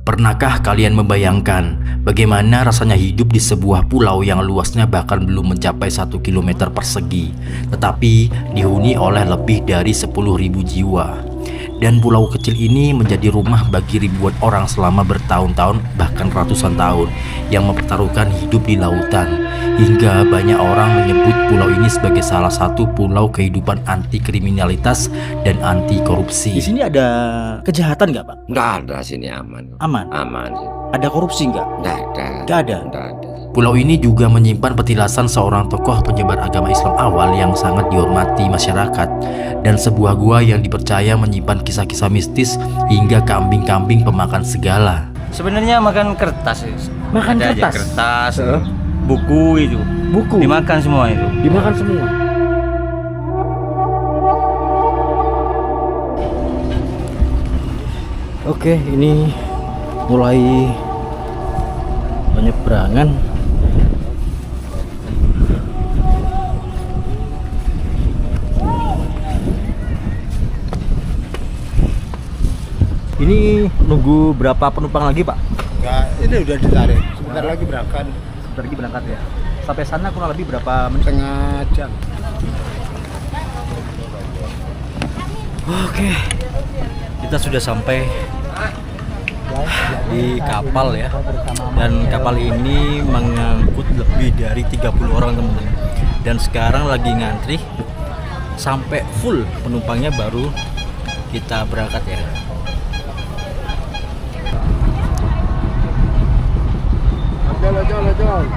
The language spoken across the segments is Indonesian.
Pernahkah kalian membayangkan bagaimana rasanya hidup di sebuah pulau yang luasnya bahkan belum mencapai 1 kilometer persegi, tetapi dihuni oleh lebih dari 10.000 jiwa? Dan pulau kecil ini menjadi rumah bagi ribuan orang selama bertahun-tahun bahkan ratusan tahun yang mempertaruhkan hidup di lautan. Hingga banyak orang menyebut pulau ini sebagai salah satu pulau kehidupan anti kriminalitas dan anti korupsi. Di sini ada kejahatan nggak, Pak? Nggak ada, sini aman. Aman. Aman. Ada korupsi nggak? Nggak ada. Nggak ada. Nggak ada. Pulau ini juga menyimpan petilasan seorang tokoh penyebar agama Islam awal yang sangat dihormati masyarakat, dan sebuah gua yang dipercaya menyimpan kisah-kisah mistis hingga kambing-kambing pemakan segala. Sebenarnya makan kertas. Makan Ada aja kertas? kertas, buku itu. Buku? Dimakan semua itu. Dimakan semua. Oke, ini mulai penyeberangan. Ini nunggu berapa penumpang lagi, Pak? Enggak, ini udah ditarik. Sebentar lagi berangkat. Sebentar lagi berangkat ya. Sampai sana kurang lebih berapa menit? Setengah jam. Oke. Kita sudah sampai di kapal ya. Dan kapal ini mengangkut lebih dari 30 orang, teman-teman. Dan sekarang lagi ngantri sampai full penumpangnya baru kita berangkat ya. Jalan.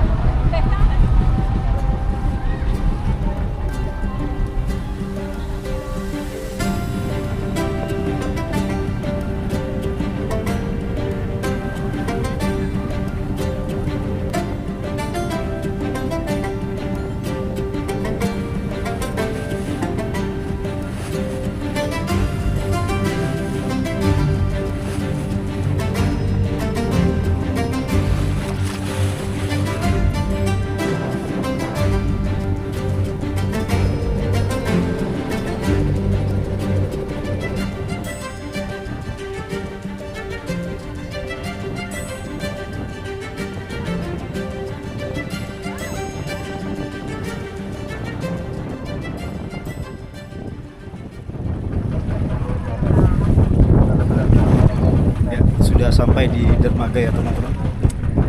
Sudah sampai di dermaga ya, teman-teman.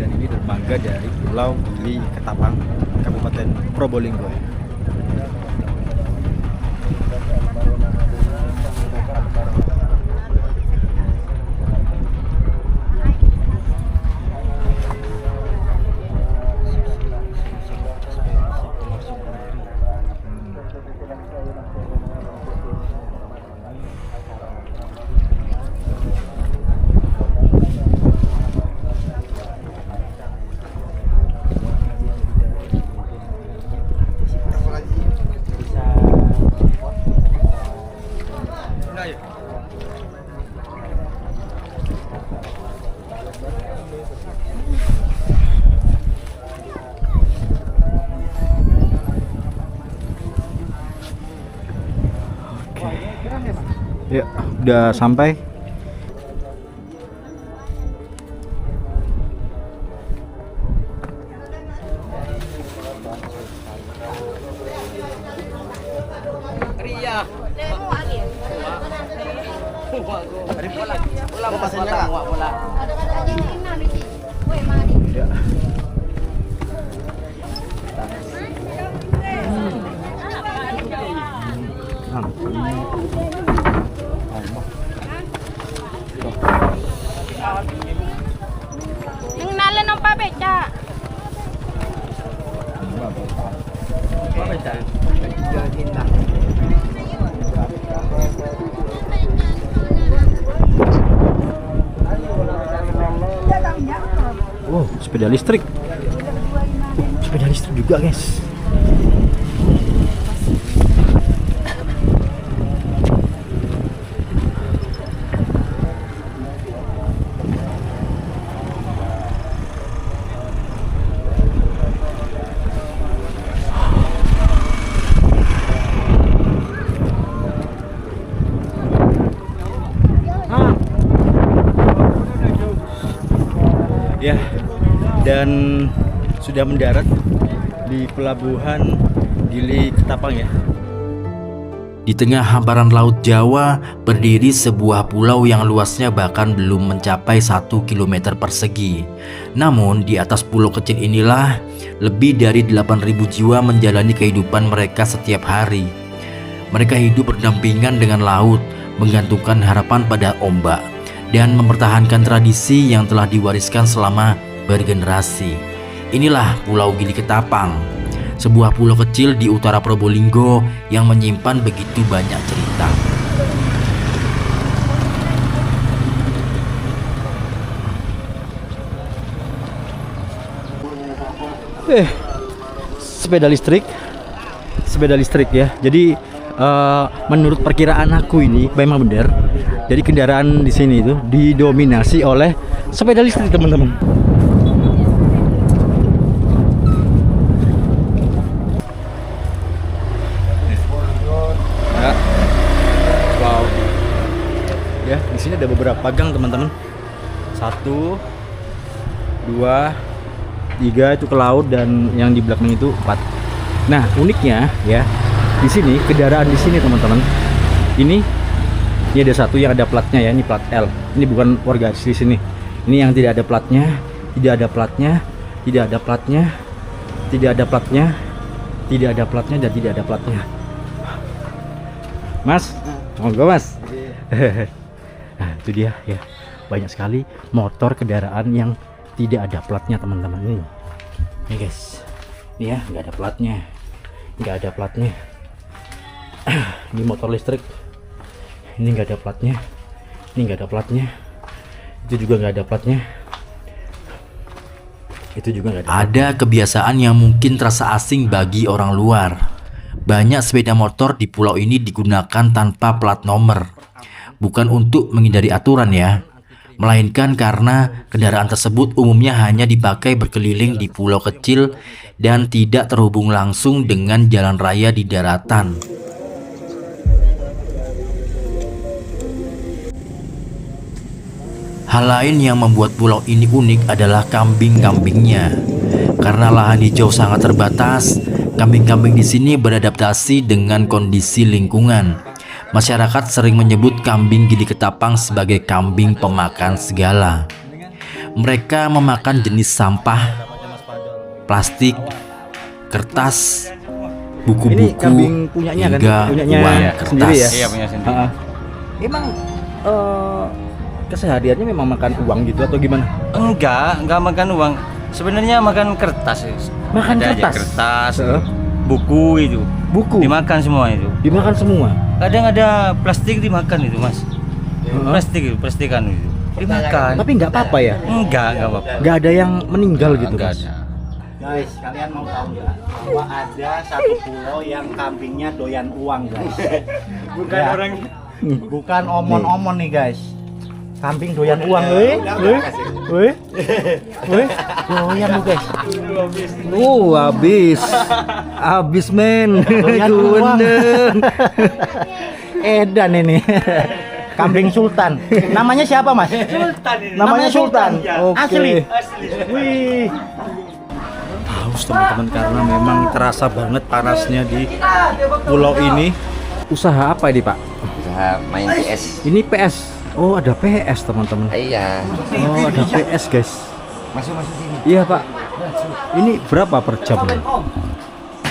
Dan ini dermaga dari Pulau Gili Ketapang, Kabupaten Probolinggo ya. Ya, udah sampai. Ya. Yang nalan ng pabeca. Oh, sepeda listrik. Sepeda listrik juga, guys. dan sudah mendarat di pelabuhan Gili Ketapang ya. Di tengah hamparan Laut Jawa berdiri sebuah pulau yang luasnya bahkan belum mencapai 1 km persegi. Namun di atas pulau kecil inilah lebih dari 8.000 jiwa menjalani kehidupan mereka setiap hari. Mereka hidup berdampingan dengan laut, menggantungkan harapan pada ombak, dan mempertahankan tradisi yang telah diwariskan selama bergenerasi. Inilah Pulau Gili Ketapang, sebuah pulau kecil di utara Probolinggo yang menyimpan begitu banyak cerita. Sepeda listrik ya. Jadi menurut perkiraan aku ini memang benar. Jadi kendaraan di sini itu didominasi oleh sepeda listrik, teman-teman. Wow. Ya, di sini ada beberapa gang, teman-teman. 1, 2, 3 itu ke laut, dan yang di belakang itu 4. Nah, uniknya ya, di sini kendaraan di sini, teman-teman. Ini ada satu yang ada platnya ya, ini plat L. Ini bukan warga asli sini. Ini yang tidak ada platnya, tidak ada platnya, tidak ada platnya, tidak ada platnya, tidak ada platnya, dan tidak ada platnya. Mas, monggo Mas. Nah, itu dia ya. Banyak sekali motor kendaraan yang tidak ada platnya, teman-teman. Ini guys. Ini ya, nggak ada platnya. Nggak ada platnya. Ini motor listrik. Ini nggak ada platnya. Ini nggak ada platnya. Itu juga nggak ada platnya. Itu juga nggak ada. Ada kebiasaan yang mungkin terasa asing bagi orang luar. Banyak sepeda motor di pulau ini digunakan tanpa plat nomor. Bukan untuk menghindari aturan ya, melainkan karena kendaraan tersebut umumnya hanya dipakai berkeliling di pulau kecil dan tidak terhubung langsung dengan jalan raya di daratan. Hal lain yang membuat pulau ini unik adalah kambing-kambingnya. Karena lahan hijau sangat terbatas, kambing-kambing di sini beradaptasi dengan kondisi lingkungan. Masyarakat sering menyebut kambing Gili Ketapang sebagai kambing pemakan segala. Mereka memakan jenis sampah, plastik, kertas, buku-buku, hingga uang kertas. Sendiri ya? Iya, punya sendiri. Emang kesehariannya memang makan uang gitu atau gimana? Enggak makan uang. Sebenarnya makan kertas. Makan Ada aja kertas? kertas, buku itu. Buku? Dimakan semua itu. Dimakan semua? Kadang ada plastik dimakan itu, Mas. Plastikan itu. Dimakan. Tapi nggak apa-apa ya? Enggak apa-apa. Nggak ada yang meninggal gitu, Enggak Mas? ada. Guys, kalian mau tahu nggak bahwa ada satu pulau yang kambingnya doyan uang, guys. Bukan Ya. orang. Bukan omon-omon nih, guys. Kambing doyan uang, weh. Doyan lu, guys. Habis men. Doyan uang. Edan ini. Kambing Sultan. Namanya siapa, Mas? Sultan ini. Namanya Sultan. Oke. Asli. Wih. Haus, teman-teman, karena memang terasa banget panasnya di pulau ini. Usaha apa ini, Pak? Usaha main PS. Ini PS. Oh, ada PS, teman-teman. Iya. Oh, ada PS, guys. Masuk sini. Iya, Pak. Ini berapa per jam?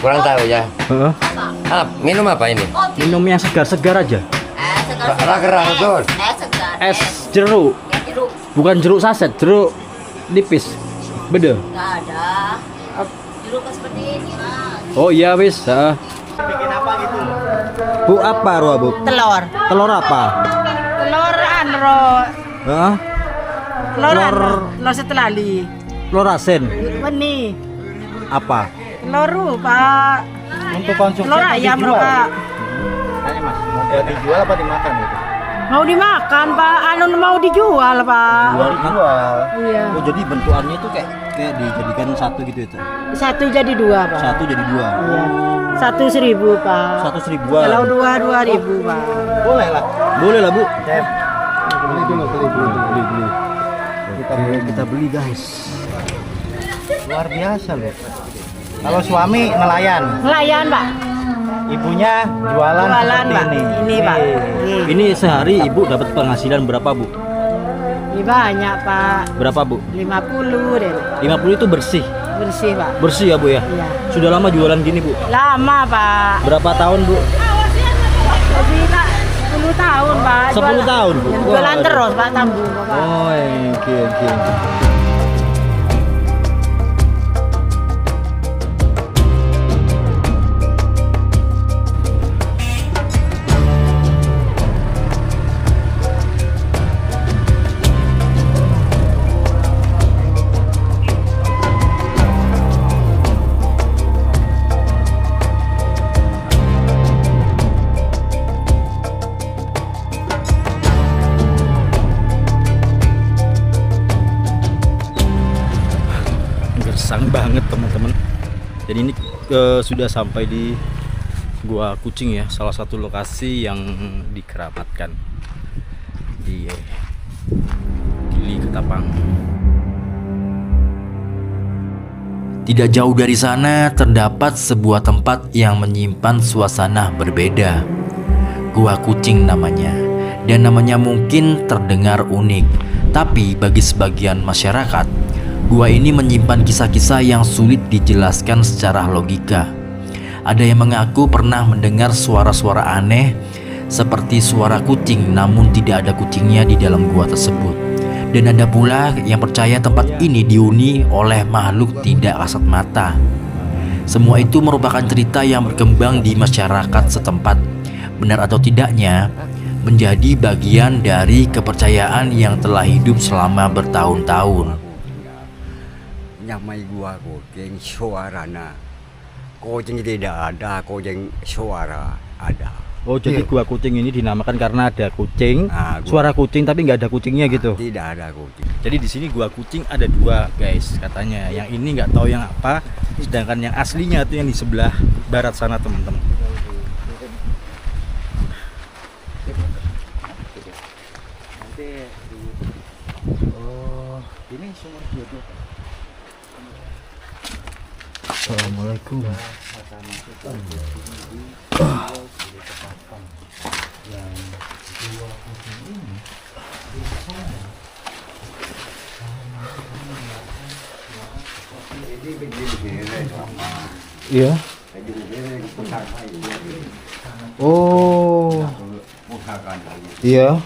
Kurang tahu ya. Heeh. Minum apa ini? Minum yang segar-segar aja. Raker betul. Es jeruk. Bukan jeruk saset, jeruk nipis. Beda. Nggak ada. Jeruk seperti ini, Mas. Oh iya, wis. Bikin apa gitu? Bu, apa roh, Bu? Telur. Telur apa? Telur anro. Hah? Telur setelali. Telur asin. Ini. Apa? Telur, Pak. Untuk konsumsi Telur apa ayam, dijual? Pak. Tanya, Mas, mau dijual apa dimakan gitu? Mau dimakan, Pak. Anu mau dijual, Pak. Dijual. Iya. Oh, jadi bentukannya itu kayak dijadikan satu gitu itu. Satu jadi dua, Pak. Satu jadi dua. Iya. 1.000, Pak. 1.000-an. Kalau dua 2.000, Pak. Boleh lah. Boleh lah, Bu. Chef. Beli dulu, beli. Beli. Kita beli, guys. Luar biasa loh. Kalau suami nelayan, Nelayan, Pak. ibunya jualan Jualan, seperti Pak. ini. Ini, Pak. Ini sehari ibu dapat penghasilan berapa bu? Ini banyak, Pak. Berapa bu? 50 deh. 50 itu bersih? Bersih, Pak. Bersih ya bu ya? Iya. Sudah lama jualan gini bu? Lama, Pak. Berapa tahun bu? Lebih, Pak. 10 tahun, Pak. 10 tahun, Bu? Jualan Waduh. terus, Pak, tambung, Pak. Oh, oke. Gersang banget teman-teman. Jadi ini sudah sampai di Gua Kucing ya, salah satu lokasi yang dikeramatkan di Gili Ketapang. Tidak jauh dari sana terdapat sebuah tempat yang menyimpan suasana berbeda. Gua Kucing namanya, dan namanya mungkin terdengar unik, tapi bagi sebagian masyarakat, gua ini menyimpan kisah-kisah yang sulit dijelaskan secara logika. Ada yang mengaku pernah mendengar suara-suara aneh seperti suara kucing, namun tidak ada kucingnya di dalam gua tersebut. Dan ada pula yang percaya tempat ini dihuni oleh makhluk tidak kasat mata. Semua itu merupakan cerita yang berkembang di masyarakat setempat. Benar atau tidaknya, menjadi bagian dari kepercayaan yang telah hidup selama bertahun-tahun. Nyamai gua kucing suarana. Kucing tidak ada, kucing suara ada. Oh, jadi Gua Kucing ini dinamakan karena ada kucing, Ah, suara kucing tapi nggak ada kucingnya gitu. Tidak ada kucing. Jadi di sini Gua Kucing ada dua guys katanya. Yang ini nggak tahu yang apa, sedangkan yang aslinya itu yang di sebelah barat sana teman-teman. Oh, ini sumur jodoh. Assalamualaikum. Iya. Oh. Iya.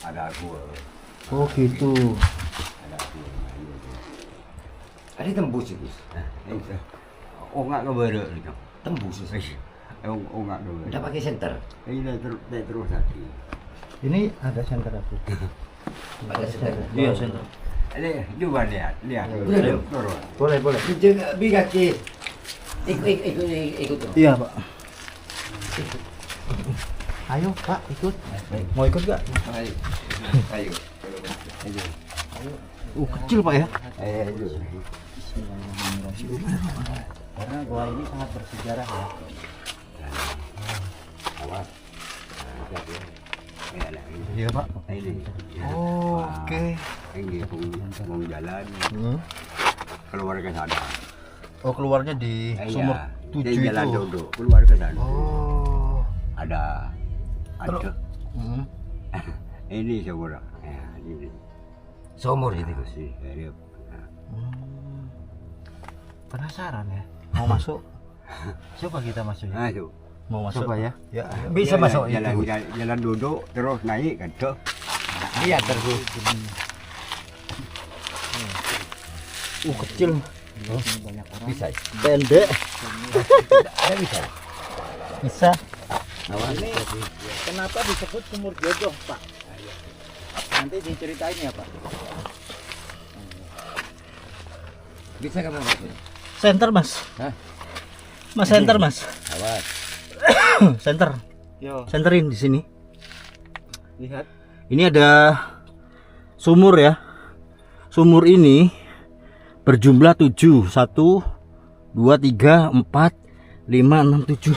Ada gua. Oh gitu. Ada tembus itu. Oh nggak kebaru nih. Tembus itu. Oh nggak kebaru. Udah pakai senter. Ini terus lagi. Ini ada senter aku. Pakai senter. Iya, senter. Ini coba lihat. Boleh, Turun. Boleh. Jaga kaki. Ikut. Iya, Pak. Ayo, Pak, ikut. Mau ikut gak? Ayo. Kecil Pak ya. Ayo. Karena gua ini sangat bersejarah ya. Awas. Iya, Pak. Ini. Oh, oke. Ini mau jalan. Keluar ke sana. Oh, keluarnya di sumur 7 Dia jalan itu. duduk. Keluar ke sana. Oh. Ada. Hmm. Ini sumur. Ya, ini. Sumur gitu. Sih, ya. Penasaran ya? Mau masuk? Coba kita masuk ya. Masuk. Mau masuk Coba ya. Ya, Bisa masuk jalan duduk terus naik kan tuh. Iya terus. Kecil. Bisa. Pendek. Ada bisa. Bisa. Ini kenapa disebut sumur jodoh, Pak? Nanti diceritain ya, Pak. Bisa kamu masuk. Center, Mas. Hah? Mas center, Mas. Awas. Center. Yo, Centerin di sini. lihat. Ini ada sumur ya. Sumur ini berjumlah 7. 1 2 3 4 5 6 7.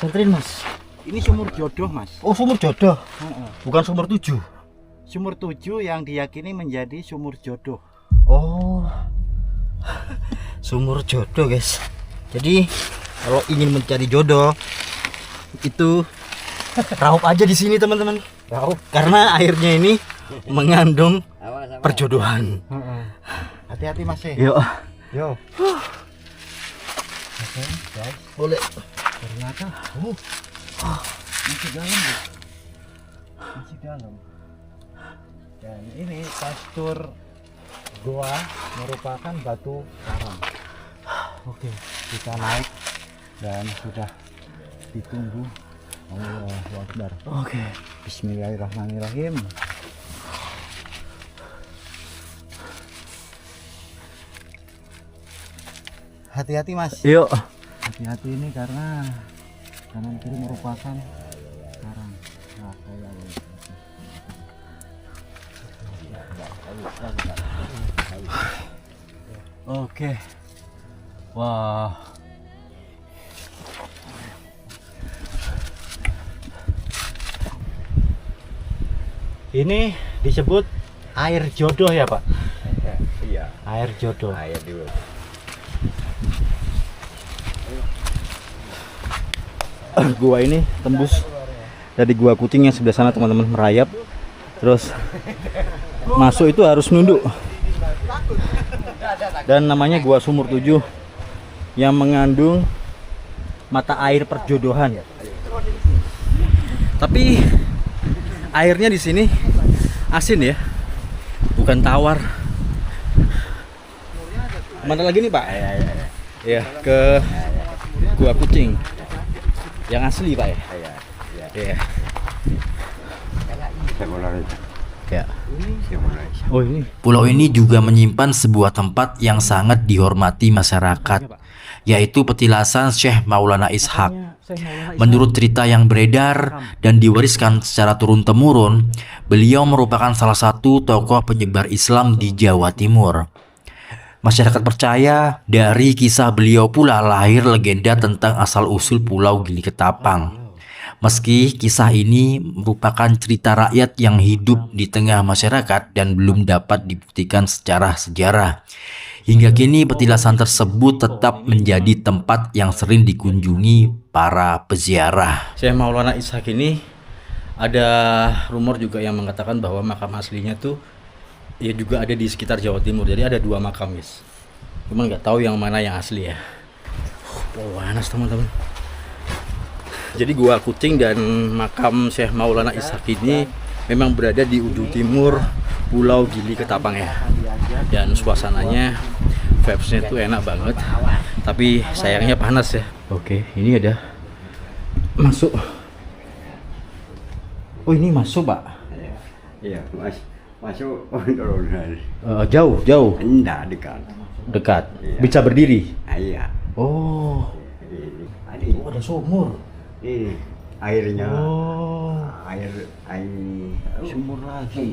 Centerin, Mas. Ini sumur jodoh, Mas. Oh, sumur jodoh. Bukan sumur 7. Sumur 7 yang diyakini menjadi sumur jodoh. Oh. Sumur jodoh guys. Jadi kalau ingin mencari jodoh itu raup aja di sini teman-teman. Raup karena airnya ini mengandung perjodohan. Hati-hati Mas. Yuk. Yo. Guys, boleh. Ternyata masih dalam Bu. Masih dalam. Dan ini tekstur goa merupakan batu karang. Oke, kita naik dan sudah ditunggu. Allahu Akbar. Oke. Bismillahirrahmanirrahim. Hati-hati Mas. Yuk. Hati-hati ini karena kanan kiri merupakan karang. Nah, Oke. Wah. ini disebut air jodoh ya Pak? Iya, Air jodoh. air dulu. Gua ini tembus dari gua kucing yang sebelah sana teman-teman, merayap terus masuk itu harus nunduk, dan namanya gua Sumur 7 yang mengandung mata air perjodohan. Tapi airnya di sini asin ya, bukan tawar. Mana lagi nih Pak? Ya, ke gua kucing yang asli Pak ya. Iya. Ya. Oh ini. Pulau ini juga menyimpan sebuah tempat yang sangat dihormati masyarakat, yaitu petilasan Syekh Maulana Ishaq. Menurut cerita yang beredar dan diwariskan secara turun-temurun, beliau merupakan salah satu tokoh penyebar Islam di Jawa Timur. Masyarakat percaya dari kisah beliau pula lahir legenda tentang asal-usul Pulau Gili Ketapang. Meski kisah ini merupakan cerita rakyat yang hidup di tengah masyarakat dan belum dapat dibuktikan secara sejarah, hingga kini petilasan tersebut tetap menjadi tempat yang sering dikunjungi para peziarah. Syekh Maulana Ishaq ini ada rumor juga yang mengatakan bahwa makam aslinya tuh ya juga ada di sekitar Jawa Timur. Jadi ada 2 makam guys. Cuman nggak tahu yang mana yang asli ya. Panas teman-teman. Jadi gua kucing dan makam Syekh Maulana Ishaq ini memang berada di ujung timur Pulau Gili Ketapang ya. Dan suasananya, vibes-nya tuh enak banget. Tapi sayangnya panas ya. Oke, ini ada masuk. Oh ini masuk Pak. Iya, masuk turunan. Jauh. Enggak dekat. Dekat. Iya. Bisa berdiri. Iya. Oh. Ini, Ada sumur. ini airnya. Oh. Air Sumur lagi.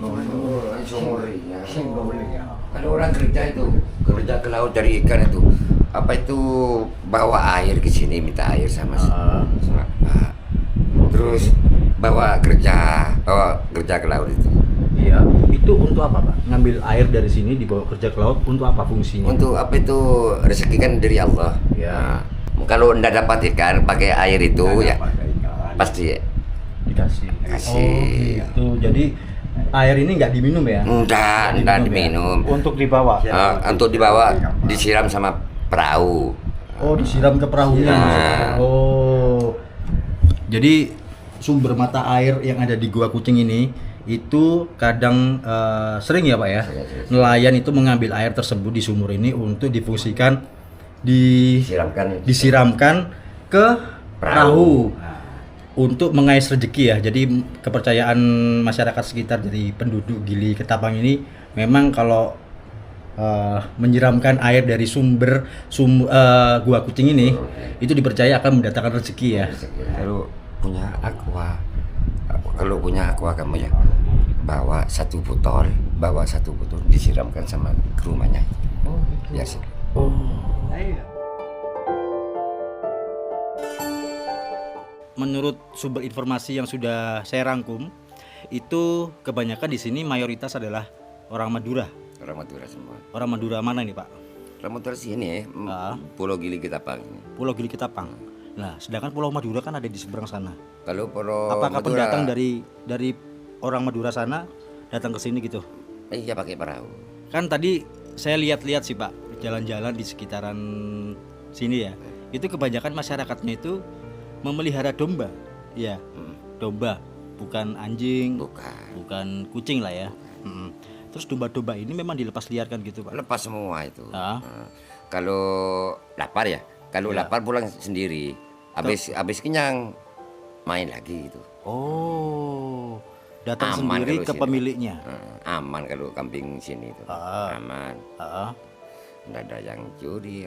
Kalau orang kerja ke laut dari ikan itu, apa itu bawa air ke sini, minta air sama Pak. Terus bawa kerja ke laut itu. Iya. Itu untuk apa Pak? Ngambil air dari sini dibawa kerja ke laut untuk apa fungsinya? Untuk apa itu, rezeki kan dari Allah. Ya. Nah, kalau ndak dapat ikan pakai air itu ya pasti Dikasih. Kasih. Oh gitu. Jadi air ini nggak diminum ya? ndak diminum. Untuk dibawa. Untuk dibawa disiram sama perahu. Oh disiram ke perahunya. Nah. Oh. Jadi sumber mata air yang ada di Gua Kucing ini itu kadang sering ya Pak ya, nelayan itu mengambil air tersebut di sumur ini untuk difungsikan disiramkan ke perahu untuk mengais rezeki ya. Jadi kepercayaan masyarakat sekitar dari penduduk Gili Ketapang ini memang kalau menyiramkan air dari sumber Gua Kucing ini itu dipercaya akan mendatangkan rezeki ya. Kalau punya aqua kamu ya, bawa satu botol disiramkan sama ke rumahnya. Biar sih. Menurut sumber informasi yang sudah saya rangkum, itu kebanyakan di sini mayoritas adalah orang Madura. Orang Madura semua. Orang Madura mana ini Pak? Samudra sini, Pulau Gili Ketapang. Pulau Gili Ketapang. Nah, sedangkan Pulau Madura kan ada di seberang sana. Kalau Pulau Apakah Madura, pendatang dari orang Madura sana datang ke sini gitu? iya pakai perahu. Kan tadi saya lihat-lihat sih Pak, jalan-jalan di sekitaran sini ya. Itu kebanyakan masyarakatnya itu memelihara domba. Iya, domba, bukan anjing, bukan kucing lah ya. Terus domba-domba ini memang dilepas liarkan gitu Pak? Lepas semua itu. Ah. Kalau lapar ya, kalau lapar pulang sendiri. Habis kenyang main lagi gitu. Oh, datang Aman sendiri kalau ke sini. pemiliknya. Aman kalau kambing sini itu. Aman. Nggak ada yang curi,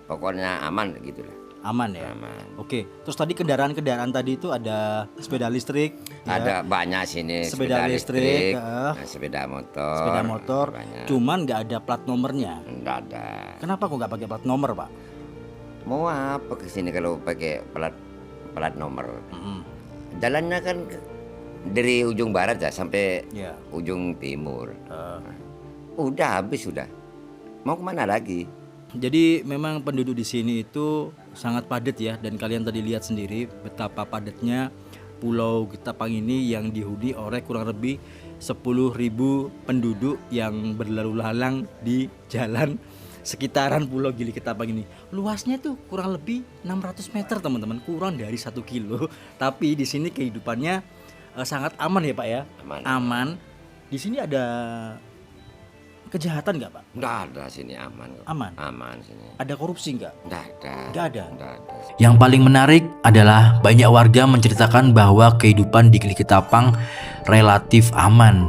pokoknya aman gitulah. Aman ya. Aman. Oke, terus tadi kendaraan tadi itu ada sepeda listrik, Ada banyak sini Sepeda listrik, sepeda motor. sepeda motor, banyak. cuman nggak ada plat nomornya. Nggak ada. Kenapa kok nggak pakai plat nomor Pak? Mau apa ke sini kalau pakai plat nomor? Jalannya kan dari ujung barat ya sampai Ya. ujung timur. Udah habis sudah. Mau kemana lagi? Jadi memang penduduk di sini itu sangat padat ya, dan kalian tadi lihat sendiri betapa padatnya Pulau Ketapang ini yang dihuni oleh kurang lebih 10.000 penduduk yang berlalu lalang di jalan sekitaran Pulau Gili Ketapang ini. Luasnya tuh kurang lebih 600 meter teman-teman, kurang dari 1 kilo. Tapi di sini kehidupannya sangat aman ya Pak ya. Aman. Di sini ada kejahatan nggak Pak? Nggak ada sini, aman kok. Aman sini. Ada korupsi nggak? Nggak ada. Nggak ada. Nggak ada. Yang paling menarik adalah banyak warga menceritakan bahwa kehidupan di Gili Ketapang relatif aman.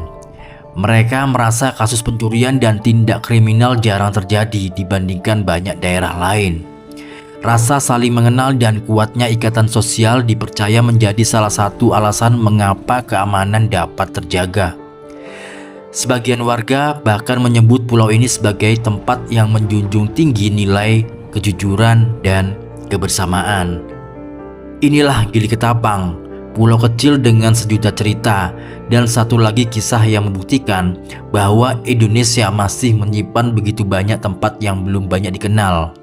Mereka merasa kasus pencurian dan tindak kriminal jarang terjadi dibandingkan banyak daerah lain. Rasa saling mengenal dan kuatnya ikatan sosial dipercaya menjadi salah satu alasan mengapa keamanan dapat terjaga. Sebagian warga bahkan menyebut pulau ini sebagai tempat yang menjunjung tinggi nilai kejujuran dan kebersamaan. Inilah Gili Ketapang, pulau kecil dengan sejuta cerita, dan satu lagi kisah yang membuktikan bahwa Indonesia masih menyimpan begitu banyak tempat yang belum banyak dikenal.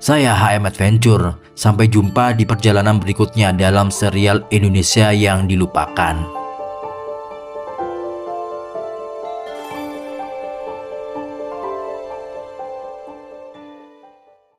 Saya HM Adventure, sampai jumpa di perjalanan berikutnya dalam serial Indonesia yang Dilupakan.